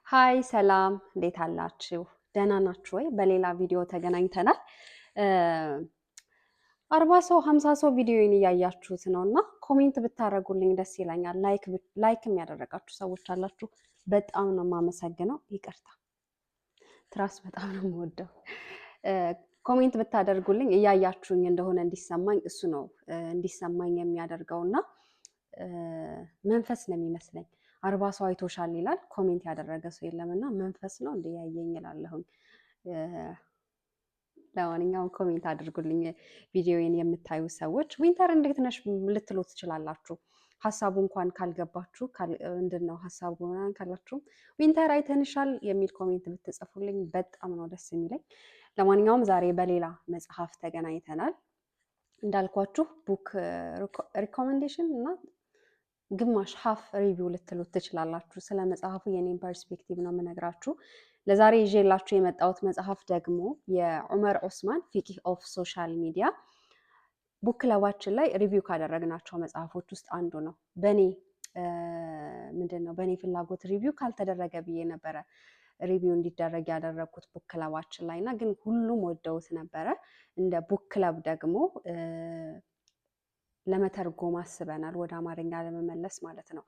ሃይ ሰላም እንዴት አላችሁ? ደህና ናችሁ ወይ? በሌላ ቪዲዮ ተገናኝተናል። 40 ሰው 50 ሰው ቪዲዮን እያያችሁት ነው እና ኮሜንት ብታደርጉልኝ ደስ ይለኛል። ላይክም ያደረጋችሁ ሰዎች አላችሁ፣ በጣም ነው የማመሰግነው። ይቅርታ ትራስ በጣም ነው የምወደው። ኮሜንት ብታደርጉልኝ እያያችሁኝ እንደሆነ እንዲሰማኝ እሱ ነው እንዲሰማኝ የሚያደርገውና መንፈስ ነው የሚመስለኝ። 40 ሰው አይቶሻል ይላል፣ ኮሜንት ያደረገ ሰው የለምና መንፈስ ነው እንደ ያየኝ እላለሁኝ። ለማንኛውም ኮሜንት አድርጉልኝ ቪዲዮዬን የምታዩ ሰዎች። ዊንተር እንዴት ነሽ ልትሉ ትችላላችሁ። ሀሳቡ እንኳን ካልገባችሁ ምንድነው ሀሳቡ ካላችሁ ዊንተር አይተንሻል የሚል ኮሜንት ብትጽፉልኝ በጣም ነው ደስ የሚለኝ። ለማንኛውም ዛሬ በሌላ መጽሐፍ ተገናኝተናል። እንዳልኳችሁ ቡክ ሪኮሜንዴሽን እና ግማሽ ሀፍ ሪቪው ልትሉት ትችላላችሁ። ስለ መጽሐፉ የኔን ፐርስፔክቲቭ ነው የምነግራችሁ። ለዛሬ ይዤላችሁ የመጣሁት መጽሐፍ ደግሞ የዑመር ዑስማን ፊቅህ ኦፍ ሶሻል ሚዲያ ቡክ ክለባችን ላይ ሪቪው ካደረግናቸው መጽሐፎች ውስጥ አንዱ ነው። በእኔ ፍላጎት ሪቪው ካልተደረገ ብዬ ነበረ ሪቪው እንዲደረግ ያደረግኩት ቡክ ክለባችን ላይ እና ግን ሁሉም ወደውት ነበረ። እንደ ቡክ ክለብ ደግሞ ለመተርጎም አስበናል፣ ወደ አማርኛ ለመመለስ ማለት ነው።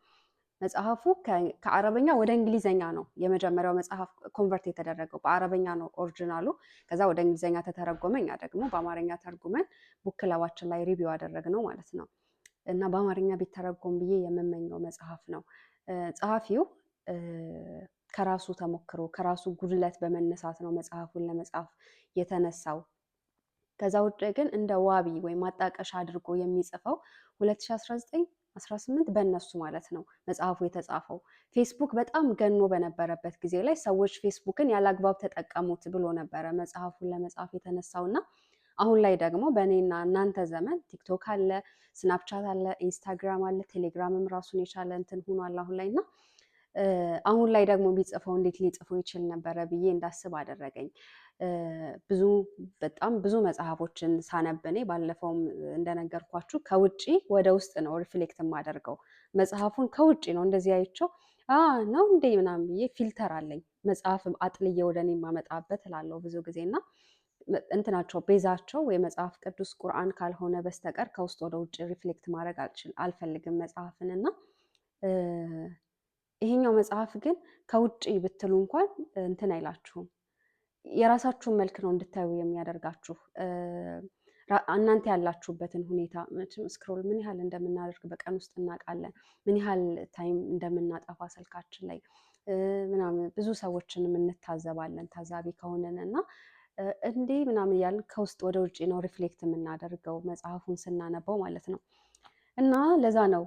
መጽሐፉ ከአረበኛ ወደ እንግሊዘኛ ነው የመጀመሪያው መጽሐፍ ኮንቨርት የተደረገው። በአረበኛ ነው ኦሪጂናሉ፣ ከዛ ወደ እንግሊዘኛ ተተረጎመ። እኛ ደግሞ በአማርኛ ተርጉመን ቡክ ክለባችን ላይ ሪቪው አደረግነው ማለት ነው። እና በአማርኛ ቢተረጎም ብዬ የምመኘው መጽሐፍ ነው። ጸሐፊው ከራሱ ተሞክሮ ከራሱ ጉድለት በመነሳት ነው መጽሐፉን ለመጻፍ የተነሳው። ከዛ ውጭ ግን እንደ ዋቢ ወይም ማጣቀሻ አድርጎ የሚጽፈው 2019-18 በእነሱ ማለት ነው መጽሐፉ የተጻፈው። ፌስቡክ በጣም ገኖ በነበረበት ጊዜ ላይ ሰዎች ፌስቡክን ያላግባብ ተጠቀሙት ብሎ ነበረ መጽሐፉን ለመጻፍ የተነሳው እና አሁን ላይ ደግሞ በእኔና እናንተ ዘመን ቲክቶክ አለ፣ ስናፕቻት አለ፣ ኢንስታግራም አለ፣ ቴሌግራምም ራሱን የቻለ እንትን ሆኗል አሁን ላይ እና አሁን ላይ ደግሞ ቢጽፈው እንዴት ሊጽፈው ይችል ነበረ ብዬ እንዳስብ አደረገኝ። በጣም ብዙ መጽሐፎችን ሳነብኔ ባለፈውም እንደነገርኳችሁ ከውጪ ወደ ውስጥ ነው ሪፍሌክት የማደርገው። መጽሐፉን ከውጪ ነው እንደዚህ አይቼው ነው እንዴ ምናምን ብዬ ፊልተር አለኝ። መጽሐፍ አጥልዬ ወደ እኔ የማመጣበት እላለሁ ብዙ ጊዜ እና እንትናቸው ቤዛቸው ወይ መጽሐፍ ቅዱስ ቁርአን ካልሆነ በስተቀር ከውስጥ ወደ ውጭ ሪፍሌክት ማድረግ አልፈልግም መጽሐፍን እና ይሄኛው መጽሐፍ ግን ከውጪ ብትሉ እንኳን እንትን አይላችሁም። የራሳችሁን መልክ ነው እንድታዩ የሚያደርጋችሁ። እናንተ ያላችሁበትን ሁኔታ ስክሮል ምን ያህል እንደምናደርግ በቀን ውስጥ እናውቃለን። ምን ያህል ታይም እንደምናጠፋ ስልካችን ላይ ምናምን ብዙ ሰዎችንም እንታዘባለን ታዛቢ ከሆነን እና እንዴ ምናምን እያልን ከውስጥ ወደ ውጭ ነው ሪፍሌክት የምናደርገው መጽሐፉን ስናነበው ማለት ነው። እና ለዛ ነው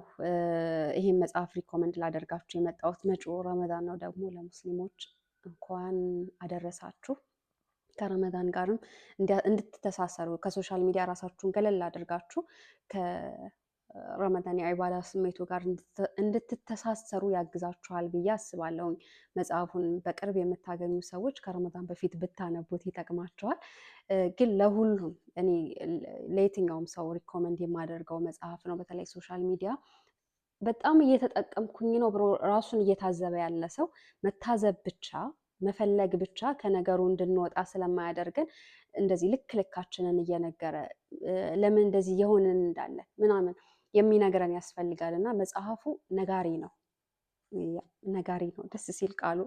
ይሄን መጽሐፍ ሪኮመንድ ላደርጋችሁ የመጣሁት። መጪው ረመዳን ነው ደግሞ ለሙስሊሞች እንኳን አደረሳችሁ። ከረመዳን ጋርም እንድትተሳሰሩ ከሶሻል ሚዲያ ራሳችሁን ገለል አድርጋችሁ ከረመዳን የዒባዳ ስሜቱ ጋር እንድትተሳሰሩ ያግዛችኋል ብዬ አስባለሁኝ። መጽሐፉን በቅርብ የምታገኙ ሰዎች ከረመዳን በፊት ብታነቡት ይጠቅማቸዋል። ግን ለሁሉም እኔ ለየትኛውም ሰው ሪኮመንድ የማደርገው መጽሐፍ ነው። በተለይ ሶሻል ሚዲያ በጣም እየተጠቀምኩኝ ነው ብሎ ራሱን እየታዘበ ያለ ሰው መታዘብ ብቻ መፈለግ ብቻ ከነገሩ እንድንወጣ ስለማያደርገን እንደዚህ ልክ ልካችንን እየነገረ ለምን እንደዚህ የሆንን እንዳለ ምናምን የሚነግረን ያስፈልጋል። እና መጽሐፉ ነጋሪ ነው። ደስ ሲል ቃሉ።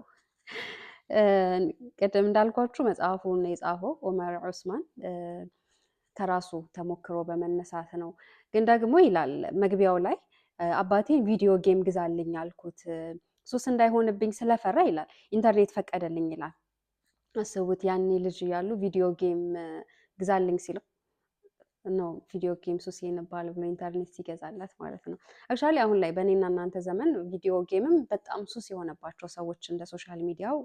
ቅድም እንዳልኳችሁ መጽሐፉን የጻፈው ዑመር ዑስማን ከራሱ ተሞክሮ በመነሳት ነው። ግን ደግሞ ይላል መግቢያው ላይ አባቴን ቪዲዮ ጌም ግዛልኝ አልኩት ሱስ እንዳይሆንብኝ ስለፈራ ይላል ኢንተርኔት ፈቀደልኝ ይላል። አስቡት ያኔ ልጅ እያሉ ቪዲዮ ጌም ግዛልኝ ሲለው ነው ቪዲዮ ጌም ሱስ ይነባል ብሎ ኢንተርኔት ሲገዛለት ማለት ነው። አክቹዋሊ አሁን ላይ በእኔና እናንተ ዘመን ቪዲዮ ጌምም በጣም ሱስ የሆነባቸው ሰዎች እንደ ሶሻል ሚዲያው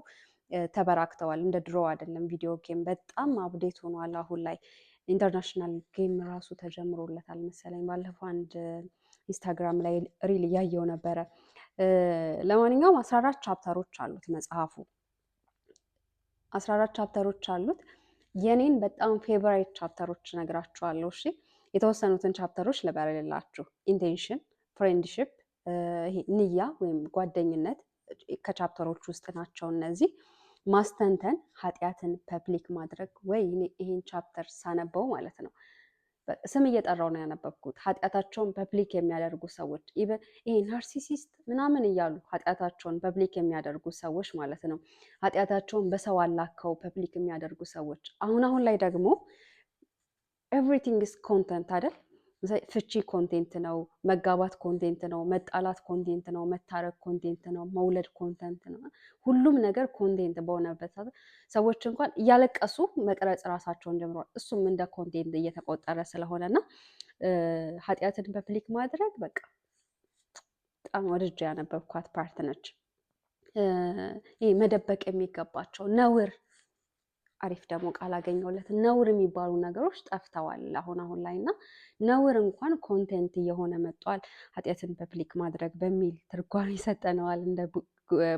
ተበራክተዋል። እንደ ድሮ አይደለም። ቪዲዮ ጌም በጣም አፕዴት ሆኗል። አሁን ላይ ኢንተርናሽናል ጌም ራሱ ተጀምሮለታል መሰለኝ። ባለፈው አንድ ኢንስታግራም ላይ ሪል እያየው ነበረ። ለማንኛውም 14 ቻፕተሮች አሉት መጽሐፉ። 14 ቻፕተሮች አሉት። የኔን በጣም ፌቨራይት ቻፕተሮች ነግራችኋለሁ። እሺ የተወሰኑትን ቻፕተሮች ልበልላችሁ። ኢንቴንሽን፣ ፍሬንድሺፕ፣ ንያ ወይም ጓደኝነት፣ ከቻፕተሮች ውስጥ ናቸው እነዚህ። ማስተንተን፣ ኃጢአትን ፐብሊክ ማድረግ። ወይ ይህን ቻፕተር ሳነበው ማለት ነው ስም እየጠራው ነው ያነበብኩት። ኃጢአታቸውን ፐብሊክ የሚያደርጉ ሰዎች ኢቨን ይሄ ናርሲሲስት ምናምን እያሉ ኃጢአታቸውን ፐብሊክ የሚያደርጉ ሰዎች ማለት ነው። ኃጢአታቸውን በሰው አላከው ፐብሊክ የሚያደርጉ ሰዎች። አሁን ላይ ደግሞ ኤቭሪቲንግ ኢዝ ኮንተንት አይደል? ፍቺ ኮንቴንት ነው፣ መጋባት ኮንቴንት ነው፣ መጣላት ኮንቴንት ነው፣ መታረቅ ኮንቴንት ነው፣ መውለድ ኮንቴንት ነው። ሁሉም ነገር ኮንቴንት በሆነበት ሰዎች እንኳን እያለቀሱ መቅረጽ ራሳቸውን ጀምረዋል። እሱም እንደ ኮንቴንት እየተቆጠረ ስለሆነ እና ኃጢአትን ፐብሊክ ማድረግ በቃ በጣም ወድጄ ያነበብኳት ፓርት ነች። ይህ መደበቅ የሚገባቸው ነውር፣ አሪፍ ደግሞ ቃል አገኘሁለት። ነውር የሚባሉ ነገሮች ጠፍተዋል አሁን ላይ እና ነውር እንኳን ኮንቴንት እየሆነ መጥቷል። ኃጢአትን ፐብሊክ ማድረግ በሚል ትርጓሜ ሰጠነዋል እንደ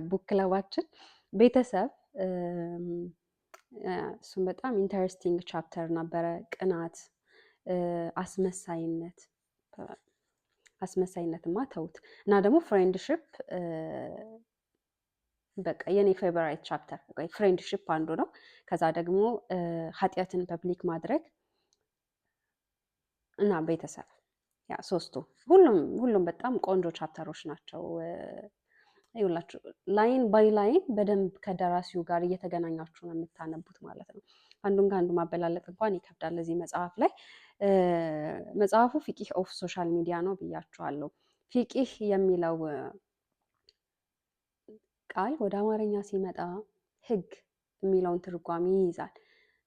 ቡክ ክለባችን። ቤተሰብ እሱም በጣም ኢንተረስቲንግ ቻፕተር ነበረ። ቅናት፣ አስመሳይነትማ ተውት እና ደግሞ ፍሬንድሽፕ በቃ የኔ ፌቨራይት ቻፕተር ፍሬንድሽፕ አንዱ ነው። ከዛ ደግሞ ኃጢአትን ፐብሊክ ማድረግ እና ቤተሰብ፣ ያ ሶስቱ ሁሉም በጣም ቆንጆ ቻፕተሮች ናቸው። ይኸውላችሁ ላይን ባይ ላይን በደንብ ከደራሲው ጋር እየተገናኛችሁ ነው የምታነቡት ማለት ነው። አንዱን ከአንዱ ማበላለጥ እንኳን ይከብዳል እዚህ መጽሐፍ ላይ። መጽሐፉ ፊቂህ ኦፍ ሶሻል ሚዲያ ነው ብያችኋለሁ። ፊቂህ የሚለው ቃል ወደ አማርኛ ሲመጣ ህግ የሚለውን ትርጓሜ ይይዛል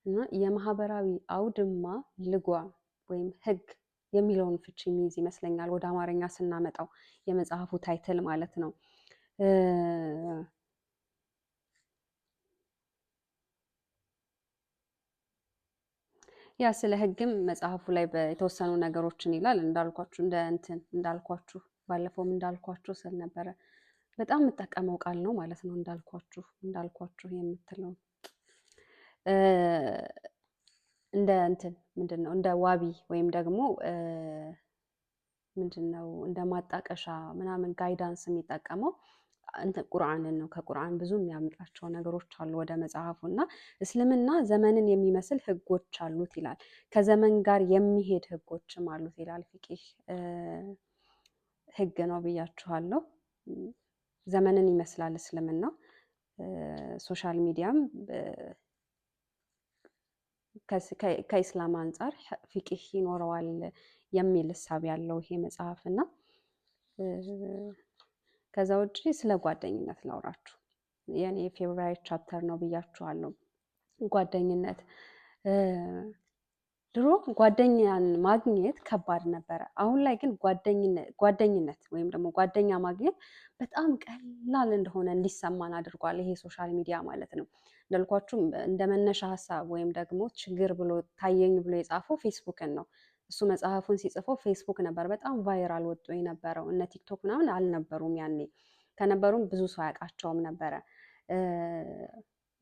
እና የማህበራዊ አውድማ ልጓም ወይም ህግ የሚለውን ፍቺ የሚይዝ ይመስለኛል ወደ አማርኛ ስናመጣው የመጽሐፉ ታይትል ማለት ነው። ያ ስለ ህግም መጽሐፉ ላይ የተወሰኑ ነገሮችን ይላል። እንዳልኳችሁ ባለፈውም እንዳልኳችሁ ስል ነበረ በጣም የምጠቀመው ቃል ነው ማለት ነው። እንዳልኳችሁ የምትለው እንደ ምንድነው እንደ ዋቢ ወይም ደግሞ ምንድነው እንደ ማጣቀሻ ምናምን ጋይዳንስ የሚጠቀመው ቁርአንን ነው። ከቁርአን ብዙ የሚያምጣቸው ነገሮች አሉ ወደ መጽሐፉ እና እስልምና ዘመንን የሚመስል ህጎች አሉት ይላል። ከዘመን ጋር የሚሄድ ህጎችም አሉት ይላል። ፊቂህ ህግ ነው ብያችኋለሁ። ዘመንን ይመስላል እስልምና። ሶሻል ሚዲያም ከኢስላም አንጻር ፊቂህ ይኖረዋል የሚል እሳቤ ያለው ይሄ መጽሐፍ እና ከዛ ውጪ ስለ ጓደኝነት ላውራችሁ። የኔ ፌቨራይት ቻፕተር ነው ብያችኋለሁ። ጓደኝነት ድሮ ጓደኛን ማግኘት ከባድ ነበረ። አሁን ላይ ግን ጓደኝነት ወይም ደግሞ ጓደኛ ማግኘት በጣም ቀላል እንደሆነ እንዲሰማን አድርጓል ይሄ ሶሻል ሚዲያ ማለት ነው። እንዳልኳችሁ እንደ መነሻ ሀሳብ ወይም ደግሞ ችግር ብሎ ታየኝ ብሎ የጻፈው ፌስቡክን ነው። እሱ መጽሐፉን ሲጽፈው ፌስቡክ ነበር በጣም ቫይራል ወጥቶ የነበረው። እነ ቲክቶክ ምናምን አልነበሩም ያኔ። ከነበሩም ብዙ ሰው ያውቃቸውም ነበረ።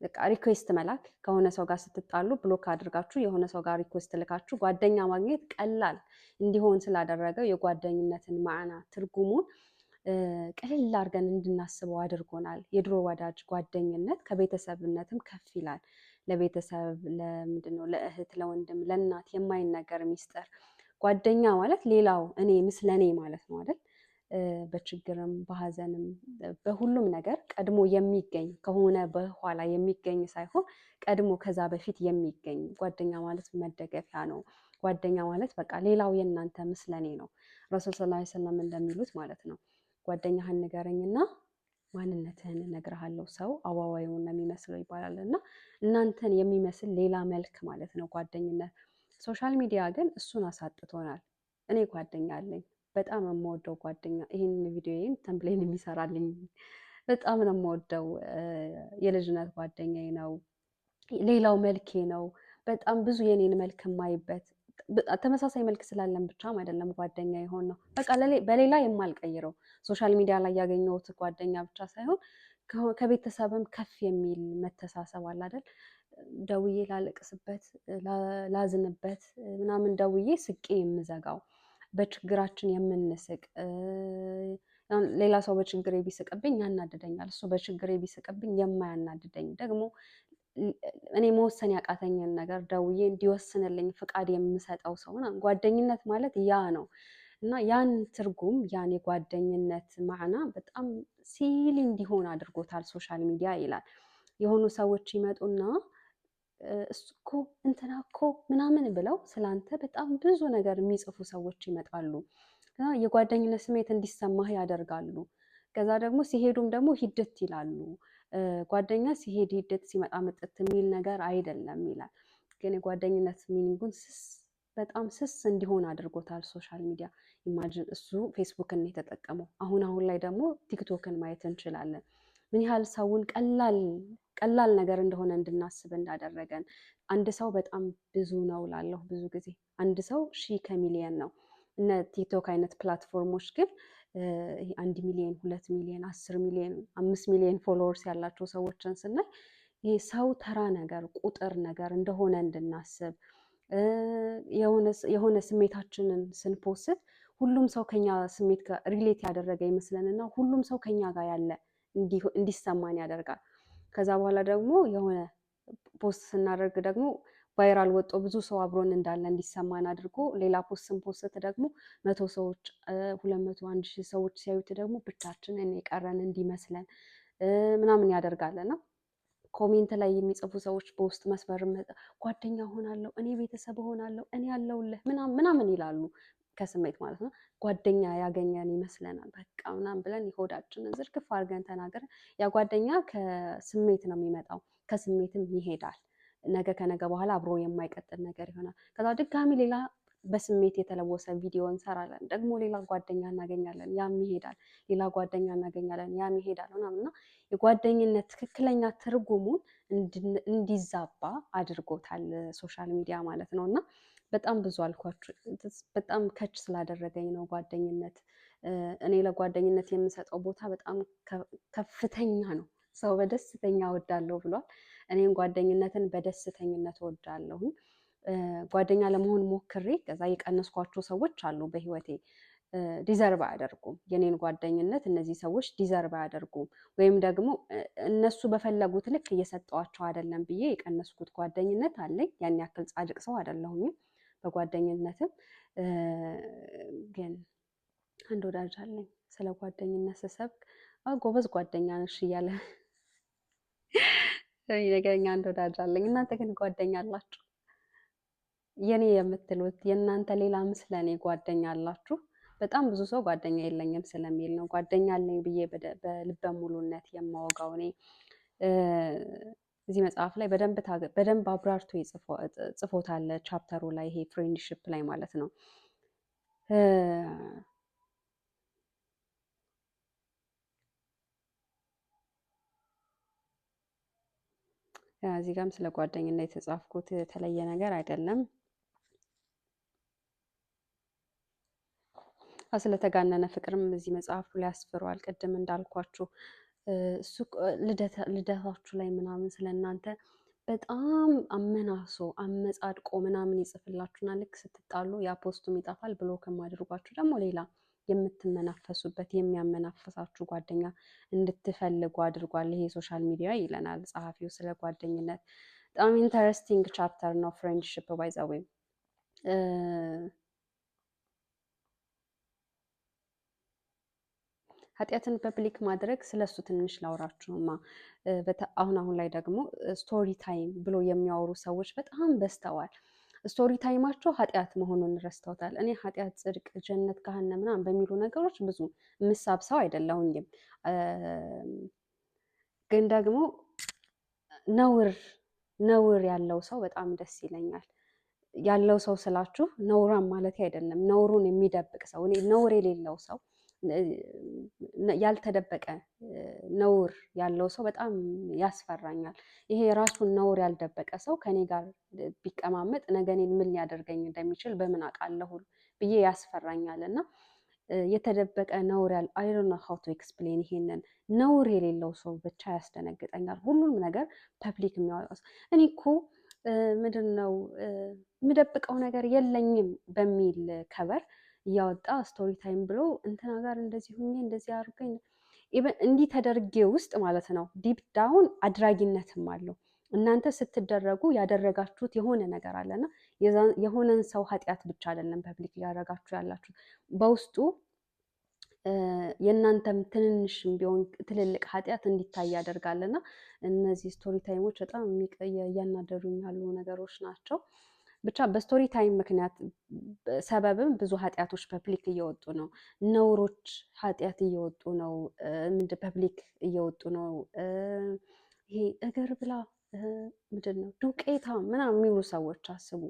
በቃ ሪኩዌስት መላክ ከሆነ ሰው ጋር ስትጣሉ ብሎክ አድርጋችሁ የሆነ ሰው ጋር ሪኩዌስት ልካችሁ ጓደኛ ማግኘት ቀላል እንዲሆን ስላደረገው የጓደኝነትን ማዕና ትርጉሙን ቅልል አድርገን እንድናስበው አድርጎናል። የድሮ ወዳጅ ጓደኝነት ከቤተሰብነትም ከፍ ይላል። ለቤተሰብ ለምንድነው ለእህት፣ ለወንድም፣ ለእናት የማይነገር ሚስጥር ጓደኛ ማለት ሌላው እኔ ምስለኔ ማለት ነው አይደል? በችግርም በሀዘንም በሁሉም ነገር ቀድሞ የሚገኝ ከሆነ በኋላ የሚገኝ ሳይሆን ቀድሞ ከዛ በፊት የሚገኝ ጓደኛ ማለት መደገፊያ ነው። ጓደኛ ማለት በቃ ሌላው የእናንተ ምስለኔ ነው። ረሱል ሰለላሁ ዐለይሂ ወሰለም እንደሚሉት ማለት ነው ጓደኛህን ንገረኝና ማንነትህን እነግርሃለሁ፣ ሰው አዋዋዩን ነው የሚመስለው ይባላል። እና እናንተን የሚመስል ሌላ መልክ ማለት ነው ጓደኝነት። ሶሻል ሚዲያ ግን እሱን አሳጥቶናል። እኔ ጓደኛ አለኝ፣ በጣም የምወደው ጓደኛ፣ ይህን ቪዲዮዬን ተምብሌን የሚሰራልኝ በጣም ነው የምወደው። የልጅነት ጓደኛዬ ነው። ሌላው መልኬ ነው። በጣም ብዙ የኔን መልክ የማይበት ተመሳሳይ መልክ ስላለን ብቻም አይደለም ጓደኛ የሆን ነው። በቃ በሌላ የማልቀይረው ሶሻል ሚዲያ ላይ ያገኘሁት ጓደኛ ብቻ ሳይሆን ከቤተሰብም ከፍ የሚል መተሳሰብ አለ አይደል? ደውዬ ላለቅስበት ላዝንበት ምናምን ደውዬ ስቄ የምዘጋው በችግራችን የምንስቅ ሌላ ሰው በችግሬ ቢስቅብኝ ያናድደኛል። እሱ በችግሬ ቢስቅብኝ የማያናድደኝ ደግሞ እኔ መወሰን ያቃተኝን ነገር ደውዬ እንዲወስንልኝ ፍቃድ የምሰጠው ሰው ጓደኝነት ማለት ያ ነው። እና ያን ትርጉም ያን የጓደኝነት ማዕና በጣም ሲሊ እንዲሆን አድርጎታል ሶሻል ሚዲያ ይላል። የሆኑ ሰዎች ይመጡና እሱ እኮ እንትና እኮ ምናምን ብለው ስላንተ በጣም ብዙ ነገር የሚጽፉ ሰዎች ይመጣሉ። የጓደኝነት ስሜት እንዲሰማህ ያደርጋሉ። ከዛ ደግሞ ሲሄዱም ደግሞ ሂድት ይላሉ። ጓደኛ ሲሄድ ሂደት ሲመጣ ምጥት የሚል ነገር አይደለም ይላል። ግን የጓደኝነት ሚኒንጉን በጣም ስስ እንዲሆን አድርጎታል ሶሻል ሚዲያ። ኢማጅን እሱ ፌስቡክን የተጠቀመው አሁን ላይ ደግሞ ቲክቶክን ማየት እንችላለን። ምን ያህል ሰውን ቀላል ነገር እንደሆነ እንድናስብ እንዳደረገን። አንድ ሰው በጣም ብዙ ነው ላለሁ ብዙ ጊዜ አንድ ሰው ሺህ ከሚሊየን ነው። እነ ቲክቶክ አይነት ፕላትፎርሞች ግን 1 ሚሊዮን 2 ሚሊዮን 10 ሚሊዮን 5 ሚሊዮን ፎሎወርስ ያላቸው ሰዎችን ስናይ ይህ ሰው ተራ ነገር ቁጥር ነገር እንደሆነ እንድናስብ የሆነ ስሜታችንን ስንፖስት ሁሉም ሰው ከኛ ስሜት ጋር ሪሌት ያደረገ ይመስለንና ሁሉም ሰው ከኛ ጋር ያለ እንዲሰማን ያደርጋል። ከዛ በኋላ ደግሞ የሆነ ፖስት ስናደርግ ደግሞ ቫይራል ወጦ ብዙ ሰው አብሮን እንዳለ እንዲሰማን አድርጎ ሌላ ፖስት ደግሞ 100 ሰዎች 200 1000 ሰዎች ሲያዩት ደግሞ ብቻችንን የቀረን እንዲመስለን ምናምን ያደርጋልና ኮሜንት ላይ የሚጽፉ ሰዎች በውስጥ መስመር ጓደኛ ሆናለሁ፣ እኔ ቤተሰብ ሆናለሁ፣ እኔ ያለውልህ ምናምን ይላሉ። ከስሜት ማለት ነው። ጓደኛ ያገኘን ይመስለናል። በቃ ምናምን ብለን የሆዳችንን ዝርግፍ አድርገን ተናገርን። ያ ጓደኛ ከስሜት ነው የሚመጣው፣ ከስሜትም ይሄዳል። ነገ ከነገ በኋላ አብሮ የማይቀጥል ነገር ይሆናል። ከዛ ድጋሚ ሌላ በስሜት የተለወሰ ቪዲዮ እንሰራለን። ደግሞ ሌላ ጓደኛ እናገኛለን፣ ያም ይሄዳል። ሌላ ጓደኛ እናገኛለን፣ ያም ይሄዳል ምናምን እና የጓደኝነት ትክክለኛ ትርጉሙን እንዲዛባ አድርጎታል ሶሻል ሚዲያ ማለት ነው። እና በጣም ብዙ አልኳችሁ። በጣም ከች ስላደረገኝ ነው ጓደኝነት። እኔ ለጓደኝነት የምሰጠው ቦታ በጣም ከፍተኛ ነው። ሰው በደስተኛ እወዳለሁ ብሏል። እኔም ጓደኝነትን በደስተኝነት እወዳለሁ። ጓደኛ ለመሆን ሞክሬ ከዛ የቀነስኳቸው ሰዎች አሉ በህይወቴ። ዲዘርቭ አያደርጉም የኔን ጓደኝነት እነዚህ ሰዎች ዲዘርቭ አያደርጉም፣ ወይም ደግሞ እነሱ በፈለጉት ልክ እየሰጠዋቸው አይደለም ብዬ የቀነስኩት ጓደኝነት አለኝ። ያን ያክል ጻድቅ ሰው አይደለሁኝም በጓደኝነትም። ግን አንድ ወዳጅ አለኝ ስለ ጓደኝነት ስሰብክ ጎበዝ ጓደኛ ነሽ እያለ ነገረኛ አንድ ወዳጅ አለኝ። እናንተ ግን ጓደኛ አላችሁ? የኔ የምትሉት የእናንተ ሌላ ምስለ እኔ ጓደኛ አላችሁ? በጣም ብዙ ሰው ጓደኛ የለኝም ስለሚል ነው ጓደኛ አለኝ ብዬ በልበ ሙሉነት የማወጋው። እኔ እዚህ መጽሐፍ ላይ በደንብ አብራርቶ ጽፎታል። ቻፕተሩ ላይ ይሄ ፍሬንድሺፕ ላይ ማለት ነው። እዚህ ጋርም ስለ ጓደኝነት የተጻፍኩት የተለየ ነገር አይደለም። ስለተጋነነ ፍቅርም እዚህ መጽሐፉ ላይ አስፍሯል። ቅድም እንዳልኳችሁ እሱ ልደታችሁ ላይ ምናምን ስለእናንተ በጣም አመናሶ አመጻድቆ ምናምን ይጽፍላችሁና ልክ ስትጣሉ ያ ፖስቱም ይጠፋል። ብሎክም አድርጓችሁ ደግሞ ሌላ የምትመናፈሱበት የሚያመናፈሳችሁ ጓደኛ እንድትፈልጉ አድርጓል ይሄ ሶሻል ሚዲያ ይለናል ጸሐፊው ስለ ጓደኝነት። በጣም ኢንተረስቲንግ ቻፕተር ነው ፍሬንድሺፕ ባይ ዘ ዌይ። ኃጢአትን ፐብሊክ ማድረግ ስለሱ ትንሽ ላውራችሁማ። አሁን ላይ ደግሞ ስቶሪ ታይም ብሎ የሚያወሩ ሰዎች በጣም በዝተዋል። ስቶሪ ታይማቸው ኃጢአት መሆኑን ረስተውታል። እኔ ኃጢአት፣ ጽድቅ፣ ጀነት፣ ገሃነም ምናምን በሚሉ ነገሮች ብዙ ምሳብ ሰው አይደለሁኝም። ግን ደግሞ ነውር ያለው ሰው በጣም ደስ ይለኛል። ያለው ሰው ስላችሁ ነውራም ማለት አይደለም። ነውሩን የሚደብቅ ሰው፣ እኔ ነውር የሌለው ሰው፣ ያልተደበቀ ነውር ያለው ሰው በጣም ያስፈራኛል። ይሄ ራሱን ነውር ያልደበቀ ሰው ከኔ ጋር ቢቀማመጥ ነገ እኔን ምን ሊያደርገኝ እንደሚችል በምን አውቃለሁ ብዬ ያስፈራኛል። እና የተደበቀ ነውር አይ ዶንት ኖ ሃው ቱ ኤክስፕሌን። ይሄንን ነውር የሌለው ሰው ብቻ ያስደነግጠኛል። ሁሉም ነገር ፐብሊክ የሚያወጣው እኔ እኮ ምንድን ነው የምደብቀው ነገር የለኝም በሚል ከበር እያወጣ ስቶሪ ታይም ብሎ እንትና ጋር እንደዚህ ሁኜ እንደዚህ አድርገኝ ኢቨን እንዲህ ተደርጌ ውስጥ ማለት ነው ዲፕ ዳውን አድራጊነትም አለው። እናንተ ስትደረጉ ያደረጋችሁት የሆነ ነገር አለና የሆነን ሰው ኃጢአት ብቻ አይደለም ፐብሊክ እያደረጋችሁ ያላችሁ በውስጡ የእናንተም ትንንሽም ቢሆን ትልልቅ ኃጢአት እንዲታይ ያደርጋልና እነዚህ ስቶሪ ታይሞች በጣም እያናደሩኝ ያሉ ነገሮች ናቸው። ብቻ በስቶሪ ታይም ምክንያት ሰበብም ብዙ ኃጢአቶች ፐብሊክ እየወጡ ነው። ነውሮች ኃጢአት እየወጡ ነው። ምንድን ፐብሊክ እየወጡ ነው። ይሄ እግር ብላ ምንድን ነው ዱቄታ ምናምን የሚሉ ሰዎች አስቡ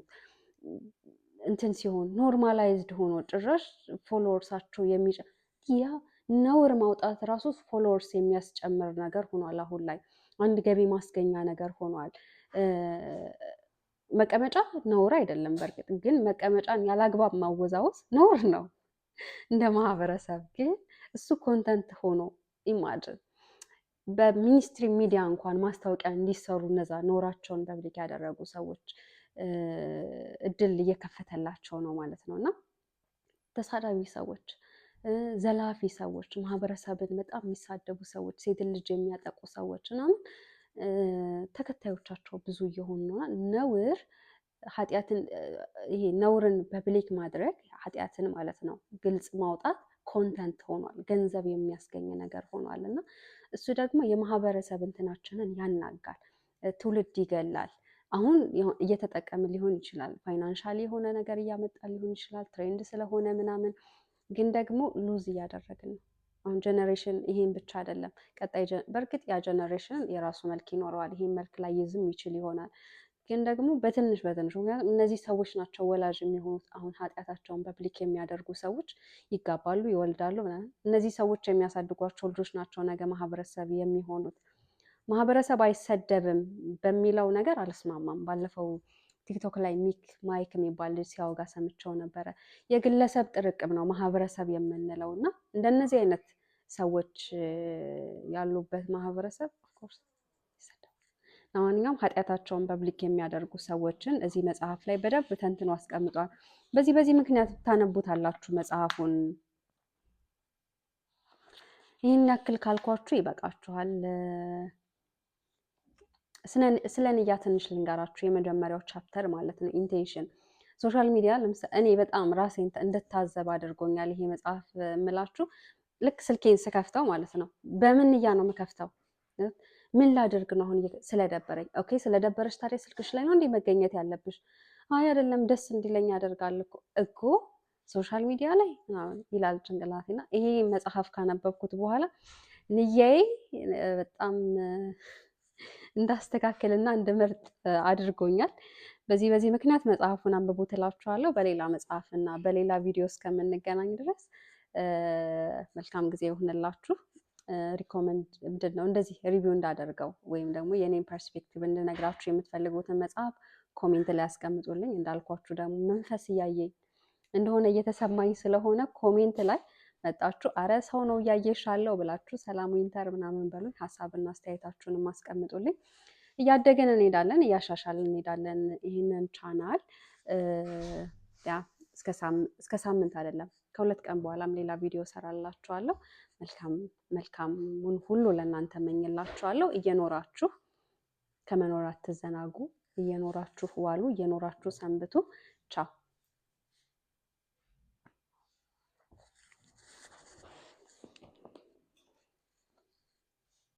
እንትን ሲሆን ኖርማላይዝድ ሆኖ ጭራሽ ፎሎወርሳቸው ያ ነውር ማውጣት ራሱ ፎሎወርስ የሚያስጨምር ነገር ሆኗል። አሁን ላይ አንድ ገቢ ማስገኛ ነገር ሆኗል። መቀመጫ ነውር አይደለም። በእርግጥ ግን መቀመጫን ያላግባብ ማወዛወዝ ነውር ነው እንደ ማህበረሰብ። ግን እሱ ኮንተንት ሆኖ ኢማጅን በሚኒስትሪ ሚዲያ እንኳን ማስታወቂያ እንዲሰሩ እነዛ ኖራቸውን ፐብሊክ ያደረጉ ሰዎች እድል እየከፈተላቸው ነው ማለት ነው። እና ተሳዳቢ ሰዎች፣ ዘላፊ ሰዎች፣ ማህበረሰብን በጣም የሚሳደቡ ሰዎች፣ ሴትን ልጅ የሚያጠቁ ሰዎች ምናምን ተከታዮቻቸው ብዙ እየሆኑ ነው። ነውር ኃጢአትን ይሄ ነውርን ፐብሊክ ማድረግ ኃጢአትን ማለት ነው ግልጽ ማውጣት ኮንተንት ሆኗል፣ ገንዘብ የሚያስገኝ ነገር ሆኗል። እና እሱ ደግሞ የማህበረሰብ እንትናችንን ያናጋል፣ ትውልድ ይገላል። አሁን እየተጠቀምን ሊሆን ይችላል፣ ፋይናንሻሊ የሆነ ነገር እያመጣ ሊሆን ይችላል፣ ትሬንድ ስለሆነ ምናምን። ግን ደግሞ ሉዝ እያደረግን ነው። አሁን ጀነሬሽን ይሄን ብቻ አይደለም፣ ቀጣይ በእርግጥ ያ ጀነሬሽን የራሱ መልክ ይኖረዋል። ይሄን መልክ ላይ ይዝም ይችል ይሆናል። ግን ደግሞ በትንሽ ምክንያቱም እነዚህ ሰዎች ናቸው ወላጅ የሚሆኑት። አሁን ኃጢአታቸውን ፐብሊክ የሚያደርጉ ሰዎች ይጋባሉ፣ ይወልዳሉ ምናምን። እነዚህ ሰዎች የሚያሳድጓቸው ልጆች ናቸው ነገ ማህበረሰብ የሚሆኑት። ማህበረሰብ አይሰደብም በሚለው ነገር አልስማማም። ባለፈው ቲክቶክ ላይ ማይክ የሚባል ልጅ ሲያወጋ ሰምቸው ነበረ። የግለሰብ ጥርቅም ነው ማህበረሰብ የምንለው እና እንደነዚህ አይነት ሰዎች ያሉበት ማህበረሰብ ኦፍኮርስ ይሰደባል። ለማንኛውም ኃጢአታቸውን ፐብሊክ የሚያደርጉ ሰዎችን እዚህ መጽሐፍ ላይ በደንብ ተንትኖ አስቀምጧል። በዚህ ምክንያት ታነቡታላችሁ መጽሐፉን። ይህን ያክል ካልኳችሁ ይበቃችኋል። ስለ ንያ ትንሽ ልንገራችሁ። የመጀመሪያው ቻፕተር ማለት ነው ኢንቴንሽን። ሶሻል ሚዲያ ለምሳሌ እኔ በጣም ራሴን እንድታዘብ አድርጎኛል ይሄ መጽሐፍ የምላችሁ። ልክ ስልኬን ስከፍተው ማለት ነው በምን ንያ ነው የምከፍተው? ምን ላድርግ ነው አሁን ስለደበረኝ። ኦኬ ስለደበረሽ ታዲያ ስልክሽ ላይ ነው እንዲህ መገኘት ያለብሽ? አይ አይደለም ደስ እንዲለኝ ያደርጋል እኮ ሶሻል ሚዲያ ላይ ይላል ጭንቅላቴና ይሄ መጽሐፍ ካነበብኩት በኋላ ንያዬ በጣም እንዳስተካከልና እንድመርጥ አድርጎኛል። በዚህ ምክንያት መጽሐፉን አንብቡ ትላችኋለሁ። በሌላ መጽሐፍና በሌላ ቪዲዮ እስከምንገናኝ ድረስ መልካም ጊዜ ይሁንላችሁ። ሪኮመንድ ምንድን ነው እንደዚህ ሪቪው እንዳደርገው ወይም ደግሞ የኔን ፐርስፔክቲቭ እንድነግራችሁ የምትፈልጉትን መጽሐፍ ኮሜንት ላይ ያስቀምጡልኝ። እንዳልኳችሁ ደግሞ መንፈስ እያየኝ እንደሆነ እየተሰማኝ ስለሆነ ኮሜንት ላይ መጣችሁ አረ ሰው ነው እያየሻለው ብላችሁ ሰላም ዊንተር ምናምን በሉኝ። ሀሳብና አስተያየታችሁንም አስቀምጡልኝ። እያደገን እንሄዳለን፣ እያሻሻልን እንሄዳለን። ይህንን ቻናል እስከ ሳምንት አይደለም ከ2 ቀን በኋላም ሌላ ቪዲዮ ሰራላችኋለሁ። መልካሙን ሁሉ ለእናንተ መኝላችኋለሁ። እየኖራችሁ ከመኖር አትዘናጉ። እየኖራችሁ ዋሉ፣ እየኖራችሁ ሰንብቱ። ቻው